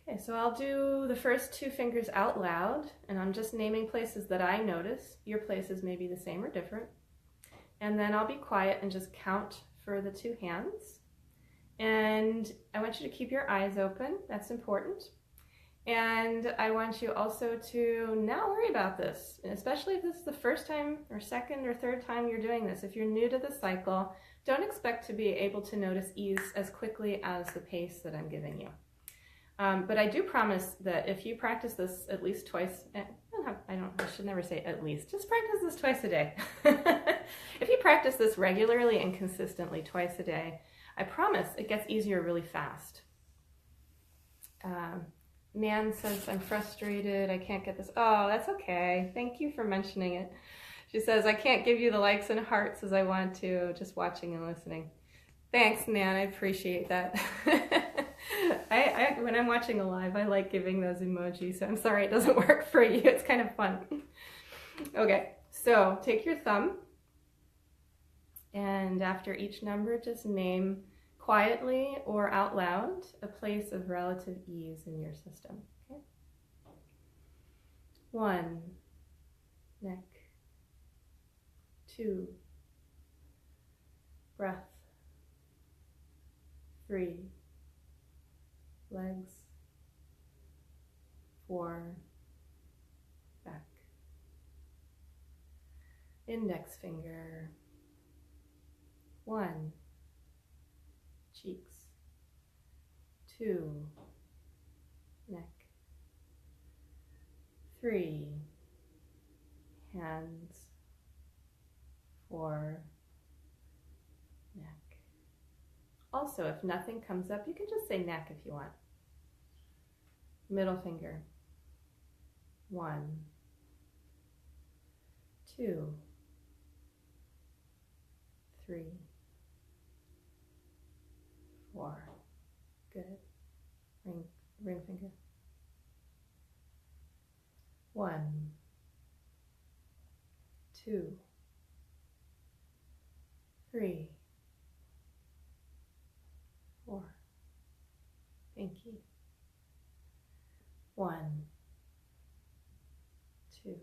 Okay, so I'll do the first 2 fingers out loud, and I'm just naming places that I notice. Your places may be the same or different. And then I'll be quiet and just count for the 2 hands. And I want you to keep your eyes open. That's important. And I want you also to not worry about this, especially if this is the first time or second or third time you're doing this. If you're new to the cycle, don't expect to be able to notice ease as quickly as the pace that I'm giving you. But I do promise that if you practice this at least twice, I should never say at least, just practice this twice a day. If you practice this regularly and consistently twice a day, I promise it gets easier really fast. Nan says, I'm frustrated, I can't get this. Oh, that's okay. Thank you for mentioning it. She says, I can't give you the likes and hearts as I want to, just watching and listening. Thanks, Nan, I appreciate that. When I'm watching a live, I like giving those emojis, so I'm sorry it doesn't work for you. It's kind of fun. Okay, so take your thumb, and after each number, just name quietly or out loud a place of relative ease in your system. Okay? 1, neck. 2, breath. 3, legs. 4, back. Index finger. 1, cheeks. 2, neck. 3, hands. 4, neck. Also, if nothing comes up, you can just say neck if you want. Middle finger. 1, 2, 3, 4. Good. Ring finger. 1, 2, 3, 4. Pinky. 1, 2,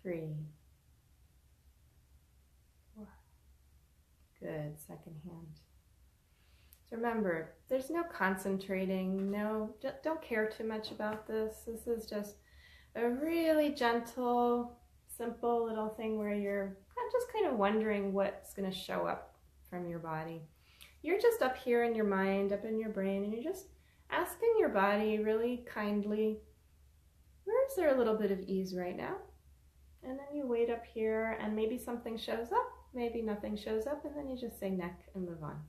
3, 4. Good. Second hand. So remember, there's no concentrating, don't care too much about this. This is just a really gentle, simple little thing where you're just kind of wondering what's going to show up from your body. You're just up here in your mind, up in your brain, and you're just asking your body really kindly, where is there a little bit of ease right now? And then you wait up here and maybe something shows up, maybe nothing shows up, and then you just say neck and move on.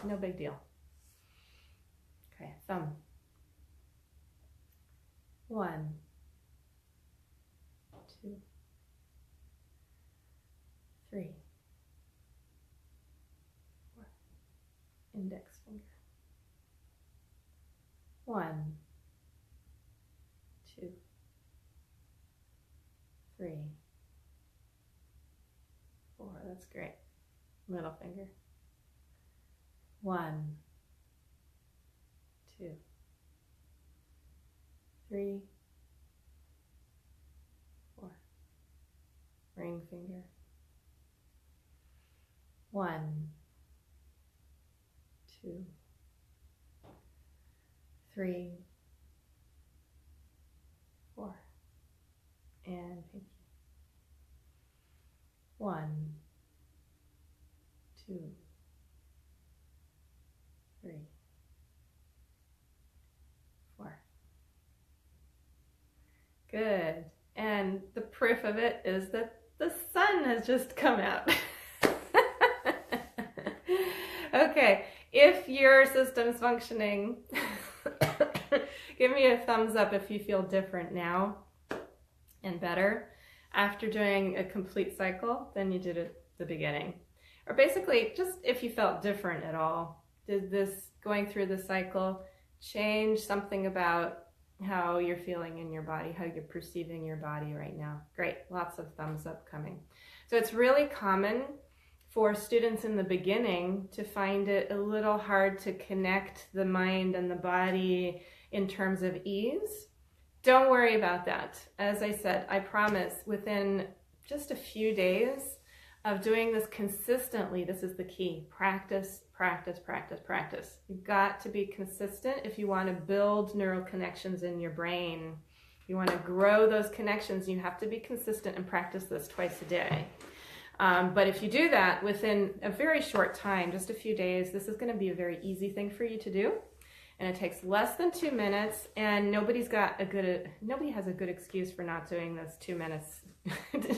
No big deal. Okay, thumb. 1, 2, 3, 4. Index finger. 1, 2, 3, 4. That's great. Middle finger. 1, 2, 3, 4. Ring finger. 1, 2, 3, 4. And pinky. 1, 2, 3, 4. Good. And the proof of it is that the sun has just come out. Okay, if your system's functioning, give me a thumbs up if you feel different now and better after doing a complete cycle than you did at the beginning. Or basically, just if you felt different at all. Did this going through the cycle change something about how you're feeling in your body, how you're perceiving your body right now? Great, lots of thumbs up coming. So it's really common for students in the beginning to find it a little hard to connect the mind and the body in terms of ease. Don't worry about that. As I said, I promise within just a few days of doing this consistently, this is the key. Practice, practice, practice, practice. You've got to be consistent if you want to build neural connections in your brain. If you want to grow those connections, you have to be consistent and practice this twice a day. But if you do that within a very short time, just a few days, this is going to be a very easy thing for you to do. And it takes less than 2 minutes, and nobody has a good excuse for not doing this 2 minutes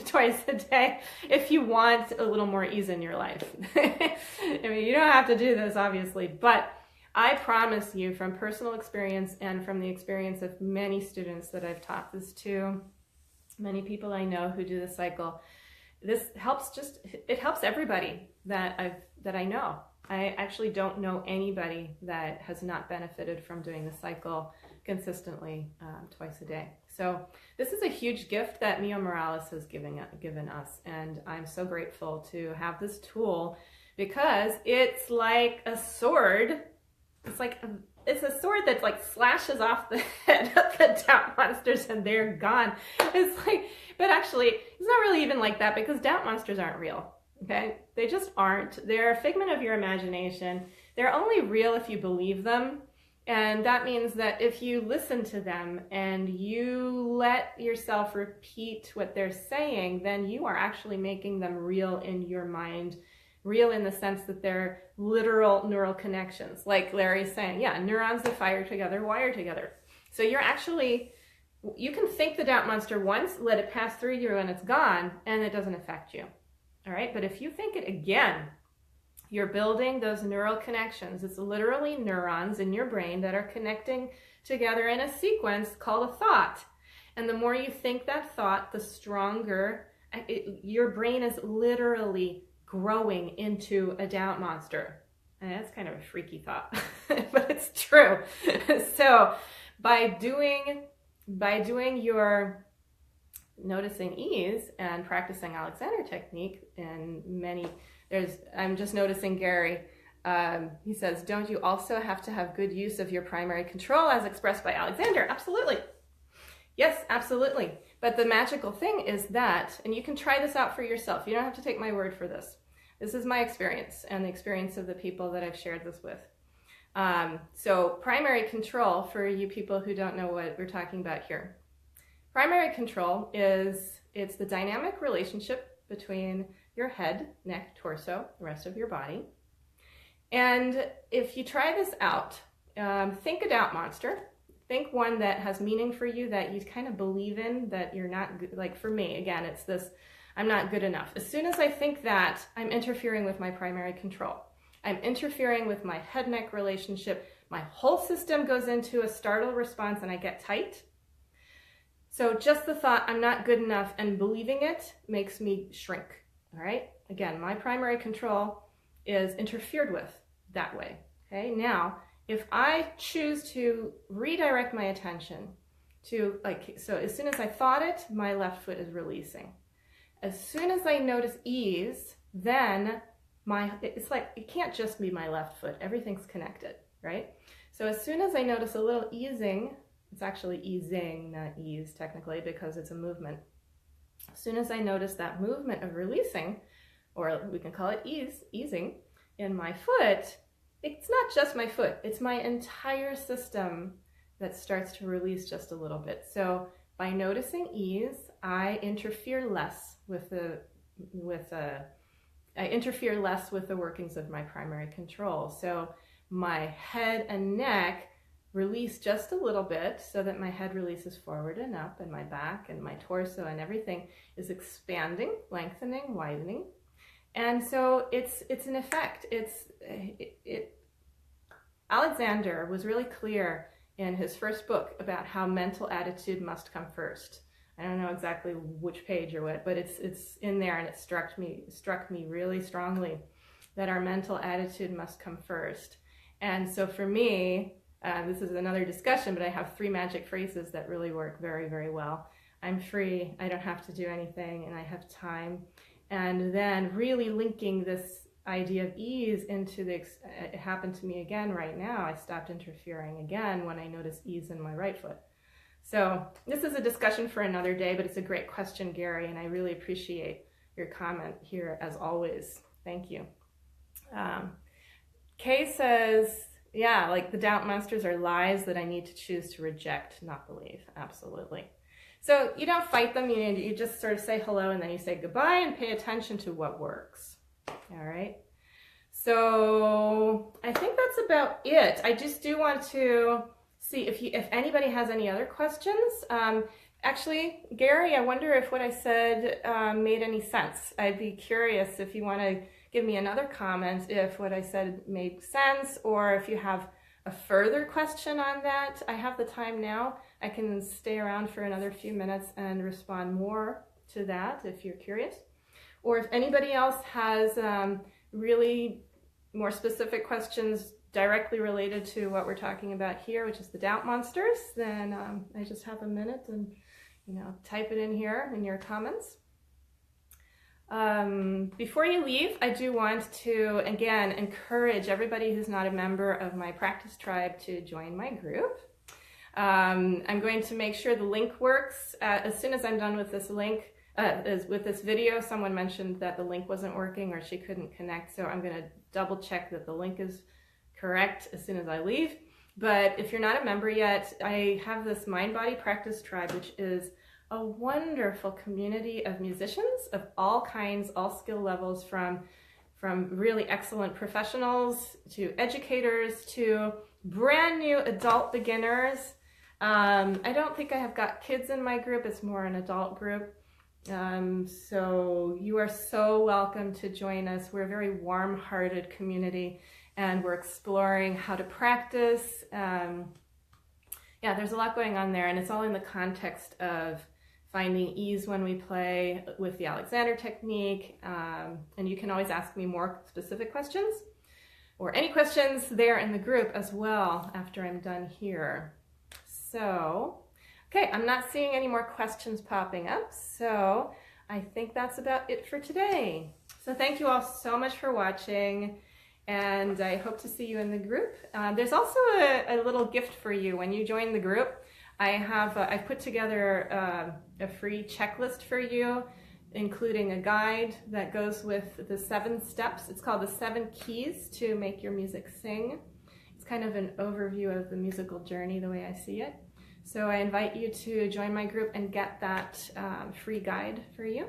twice a day if you want a little more ease in your life. I mean, you don't have to do this, obviously, but I promise you from personal experience and from the experience of many students that I've taught this to, many people I know who do the cycle, this helps it helps everybody that I know. I actually don't know anybody that has not benefited from doing the cycle consistently twice a day. So this is a huge gift that Mio Morales has given us, and I'm so grateful to have this tool because it's like a sword. It's a sword that like slashes off the head of the doubt monsters and they're gone. But actually, it's not really even like that because doubt monsters aren't real. Okay, they just aren't. They're a figment of your imagination. They're only real if you believe them. And that means that if you listen to them and you let yourself repeat what they're saying, then you are actually making them real in your mind. Real in the sense that they're literal neural connections. Like Larry's saying, yeah, neurons that fire together, wire together. So you can think the doubt monster once, let it pass through you and it's gone, and it doesn't affect you. All right, but if you think it again, you're building those neural connections. It's literally neurons in your brain that are connecting together in a sequence called a thought. And the more you think that thought, the stronger your brain is literally growing into a doubt monster. And that's kind of a freaky thought, but it's true. So by doing your noticing ease and practicing Alexander technique I'm just noticing Gary, he says, don't you also have to have good use of your primary control as expressed by Alexander? Absolutely. Yes, absolutely. But the magical thing is that, and you can try this out for yourself. You don't have to take my word for this. This is my experience and the experience of the people that I've shared this with. So primary control, for you people who don't know what we're talking about here. Primary control it's the dynamic relationship between your head, neck, torso, the rest of your body. And if you try this out, think a doubt monster. Think one that has meaning for you, that you kind of believe in, that you're not good. Like for me, again, it's this, I'm not good enough. As soon as I think that, I'm interfering with my primary control. I'm interfering with my head-neck relationship. My whole system goes into a startle response and I get tight. So just the thought, I'm not good enough, and believing it makes me shrink, all right? Again, my primary control is interfered with that way, okay? Now, if I choose to redirect my attention to, so as soon as I thought it, my left foot is releasing. As soon as I notice ease, then it's like, it can't just be my left foot, everything's connected, right? So as soon as I notice a little easing, it's actually easing, not ease technically, because it's a movement. As soon as I notice that movement of releasing, or we can call it easing, in my foot, it's not just my foot, it's my entire system that starts to release just a little bit. So by noticing ease, I interfere less with I interfere less with the workings of my primary control. So my head and neck release just a little bit so that my head releases forward and up, and my back and my torso and everything is expanding, lengthening, widening. And so it's an effect. Alexander was really clear in his first book about how mental attitude must come first. I don't know exactly which page or what, but it's in there, and it struck me really strongly that our mental attitude must come first. And so for me, this is another discussion, but I have 3 magic phrases that really work very, very well. I'm free, I don't have to do anything, and I have time. And then really linking this idea of ease into it happened to me again right now. I stopped interfering again when I noticed ease in my right foot. So this is a discussion for another day, but it's a great question, Gary, and I really appreciate your comment here as always. Thank you. Kay says, yeah, like the doubt monsters are lies that I need to choose to reject, not believe. Absolutely. So you don't fight them, you just sort of say hello and then you say goodbye and pay attention to what works. All right. So I think that's about it. I just do want to see if anybody has any other questions. Actually, Gary, I wonder if what I said made any sense. I'd be curious if you want to give me another comment if what I said made sense, or if you have a further question on that. I have the time now. I can stay around for another few minutes and respond more to that if you're curious. Or if anybody else has really more specific questions directly related to what we're talking about here, which is the doubt monsters, then I just have a minute and type it in here in your comments. Before you leave, I do want to again encourage everybody who's not a member of my practice tribe to join my group. I'm going to make sure the link works as soon as I'm done with this link. With this video, someone mentioned that the link wasn't working or she couldn't connect, so I'm going to double check that the link is correct as soon as I leave. But if you're not a member yet, I have this Mind Body Practice Tribe, which is a wonderful community of musicians of all kinds, all skill levels, from really excellent professionals to educators to brand new adult beginners. I don't think I have got kids in my group, it's more an adult group. So you are so welcome to join us. We're a very warm-hearted community, and we're exploring how to practice. Yeah, there's a lot going on there, and it's all in the context of finding ease when we play with the Alexander technique. And you can always ask me more specific questions or any questions there in the group as well after I'm done here. So, okay, I'm not seeing any more questions popping up, so I think that's about it for today. So thank you all so much for watching, and I hope to see you in the group. There's also a little gift for you when you join the group. I've put together a free checklist for you, including a guide that goes with the 7 steps. It's called the 7 keys to make your music sing. It's kind of an overview of the musical journey, the way I see it. So I invite you to join my group and get that free guide for you.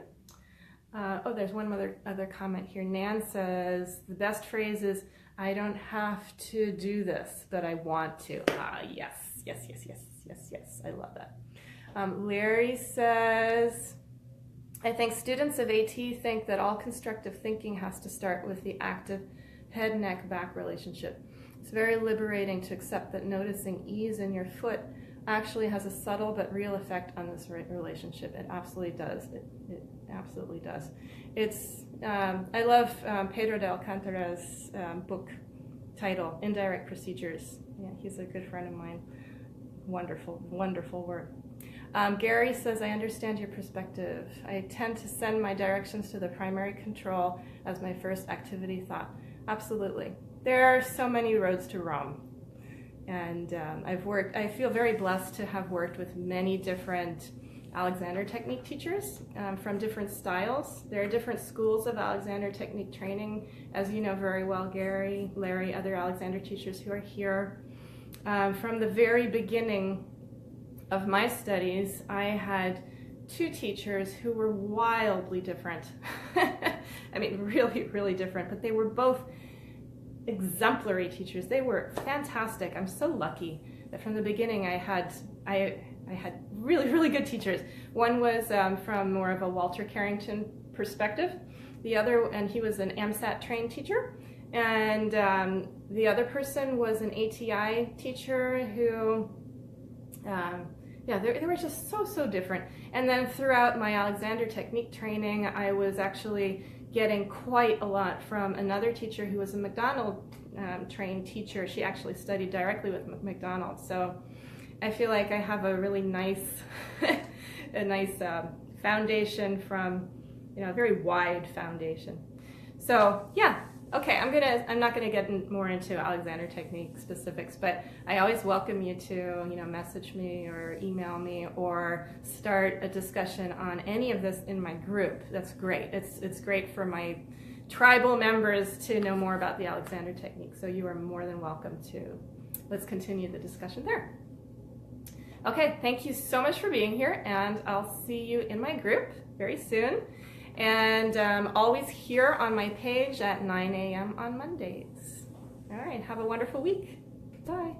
Oh, there's one other comment here. Nan says, the best phrase is, I don't have to do this, but I want to. Yes, yes, yes, yes, yes, yes. I love that. Larry says, I think students of AT think that all constructive thinking has to start with the active head-neck-back relationship. It's very liberating to accept that noticing ease in your foot actually has a subtle but real effect on this relationship. It absolutely does. It absolutely does. It's I love Pedro de Alcantara's book title, Indirect Procedures. Yeah, he's a good friend of mine. Wonderful, wonderful work. Gary says, I understand your perspective. I tend to send my directions to the primary control as my first activity thought. Absolutely. There are so many roads to Rome. And I feel very blessed to have worked with many different Alexander technique teachers from different styles. There are different schools of Alexander technique training, as you know very well, Gary, Larry, other Alexander teachers who are here. From the very beginning of my studies, I had two teachers who were wildly different. I mean, really, really different, but they were both exemplary teachers. They were fantastic. I'm so lucky that from the beginning I had really, really good teachers. One was from more of a Walter Carrington perspective. The other, and he was an AMSAT trained teacher. And the other person was an ATI teacher who, yeah, they were just so different. And then throughout my Alexander Technique training, I was actually getting quite a lot from another teacher who was a McDonald trained teacher. She actually studied directly with McDonald. So I feel like I have a really nice, foundation from, a very wide foundation. So yeah. Okay, I'm not gonna get more into Alexander Technique specifics, but I always welcome you to, message me or email me or start a discussion on any of this in my group. That's great. It's great for my tribal members to know more about the Alexander Technique. So you are more than welcome to. Let's continue the discussion there. Okay, thank you so much for being here, and I'll see you in my group very soon. And always here on my page at 9 a.m. on Mondays. All right, have a wonderful week. Bye.